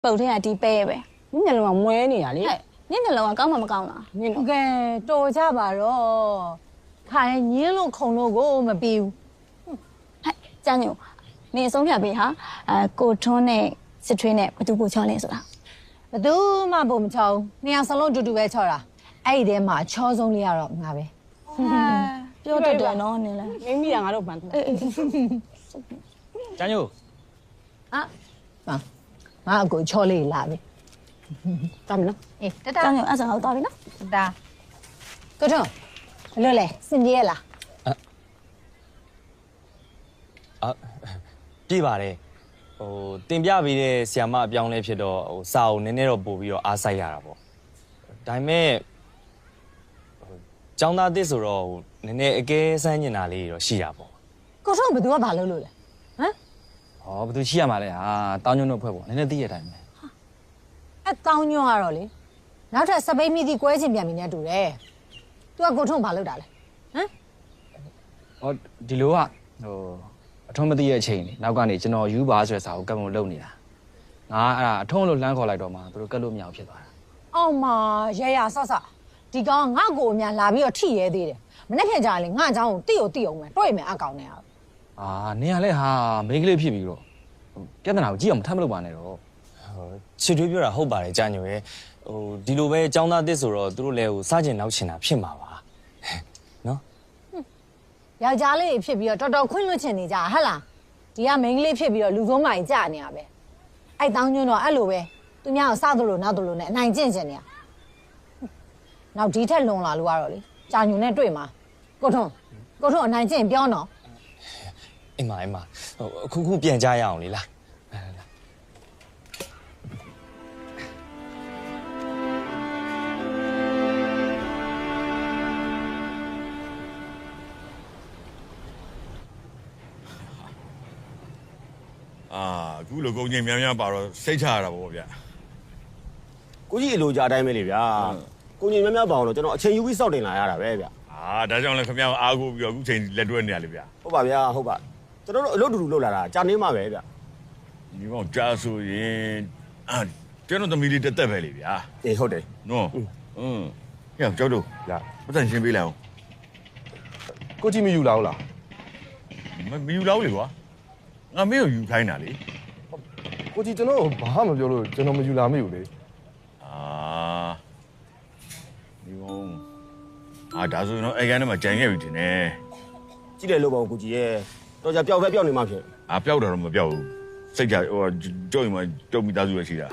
ပုတ်ထဲကဒီပဲပဲ နင်းမျက်လုံးကမွဲနေရလေ ဟဲ့နင့်နှလုံးကကောင်းမှမကောင်းလား နင်းတော့ ကဲတော်ကြပါတော့ခါရင်ညင်းလို့ခုံလို့ကိုမပြီးဘူး ဟဲ့ကျန်ညိုနေအဆုံးဖြတ်ပေးဟာကိုထွန်းနဲ့စစ်ထွေးနဲ့ဘသူကိုချောလဲဆိုတာ ဘယ်သူမှပုံမချောင်းနှစ်ယောက်စလုံးတူတူပဲချောတာအဲ့ဒီထဲမှာချောဆုံးလေးကတော့ငါပဲ ပြောတတ်တယ်နော်နင်လည်း မင်းမိတာငါတို့ပန်တယ် ကျန်းညို အာငါအကိုချောလေးလာပြီ တမ်းနော် အေးတတ ကျန်ညိုအဲ့ဒါတော့တော်ပြီနော် တာကိုထွန်းဘယ်လိုလဲစင်ပြေရလား ပြည့်ပါတယ်တင်ပြပေးတဲ့ဆီယာမအပြောင်းလဲဖြစ်တော့စာအုပ်နည်းနည်းတော့ပို့ပြီးတော့အားစိုက်ရတာပေါ့ဒါပေမဲ့ကျောင်းသားတစ်ဆိုတော့နည်းနည်းအကဲစမ်းနေတာလေးတော့ရှိတာပေါ့ ကိုထွန်းဘယ်သူကဘာလုပ်လို့လဲဟမ် ဟောဘယ်သူရှိရမှာလဲဟာတောင်းညွန့်တို့ဖွဲ့ပေါ့နည်းနည်းသိရတိုင်းပဲ အဲ့တောင်းညွန့်ကတော့လေနောက်ထပ်စပိတ်မိသည့်ကွဲချင်ပြန်ပြီနဲ့တူတယ်သူကကိုထွန်းဘာလုပ်တာလဲဟမ် ဟောဒီလိုကအထုံးမသိရဲ့အချိန်လေနောက်ကနေကျွန်တော်ယူပါဆိုတဲ့စာကိုကပ်မလို့လုပ်နေတာငါအဲ့ဒါအထုံးလို့လှမ်းခေါ်လိုက်တော့မှသူတို့ကပ်လို့မရအောင်ဖြစ်သွားတာ အော်မရရဆဆဒီကောင်ငါ့ကိုအမြန်လာပြီးတော့ထိရဲသေးတယ်မနေ့ပြန်ကြရင်လေငါ့အကြောင်းကိုတိကိုတိအောင်မယ်တွေ့မယ်အကောင်နဲ့အောင် အာနင်ကလည်းဟာမိန်းကလေးဖြစ်ပြီးတော့ပြဿနာကိုကြည့်အောင်မထမ်းမလုပ်ပါနဲ့တော့ ချစ်ထွေးပြောတာဟုတ်ပါတယ်ကျန်းညိုရဲ့ဒီလိုပဲကျောင်းသားတစ်ဆိုတော့သူတို့လည်းစားကျင်နောက်ချင်တာဖြစ်မှာပါနော် ယောက်ျားလေးဖြစ်ပြီးတော့တော်တော်ခွင့်လွှတ်ချင်နေကြဟဟလားဒီကမိန်းကလေးဖြစ်ပြီးတော့လူဆုံးမကြီးကြာနေရပဲအဲ့တောင်းညွန့်တော့အဲ့လိုပဲသူများကိုစသလိုနောက်သလိုနဲ့အနိုင်ကျင့်ချင်နေရနောက်ဒီထက်လွန်လာလို့ကတော့လေကြာညွန့်နဲ့တွေ့မှာကိုထွန်းအနိုင်ကျင့်ပြောတော့ အိမ်မအခုပြန်ကြရအောင်လေလား အခုလိုကုန်ချင်းများများပါတော့စိတ်ချရတာပေါ့ဗျာ ကိုကြီးအလိုကြအတိုင်းပဲလေဗျာကိုကြီးများများပါအောင်တော့ကျွန်တော်အချိန်ယူပြီးစောင့်တင်လာရတာပဲဗျာ ဒါကြောင့်လည်းခင်ဗျားအားကိုးပြီးတော့အခုချိန်လက်တွဲနေရလေဗျာ ဟုတ်ပါဗျာဟုတ်ပါကျွန်တော်တို့အလုပ်တူတူလုပ်လာတာကြာနေမှပဲဗျာ ဒီကောင်ကြားဆိုရင်ကျွန်တော်သမီးလေးတက်တက်ပဲလေဗျာ အေးဟုတ်တယ် နော်ဟဲ့ကျောက်တို့ဗျာပတ်စံရှင်းပေးလိုက်အောင် ကိုကြည့်မယူလာဘူးလား မယူလောက်လေကွာငါမင်းကိုယူခိုင်းတာလေ ကိုကြည့်ကျွန်တော်ဘာမှမပြောလို့ကျွန်တော်မယူလာမိဘူးလေ ဒီကောင်ဒါဆိုရင်တော့အဲ့ကန်ထဲမှာကြံခဲ့ပြီတင်နေ ကြည့်တယ်လို့ပေါ့ကိုကြီးရဲ့တော်ကြပျောက်ပဲပျောက်နေမှဖြစ် ပျောက်တာတော့မပျောက်ဘူးစိတ်ကြဟိုကြုံရင်မှကြုံမိသားစုရရှိတာ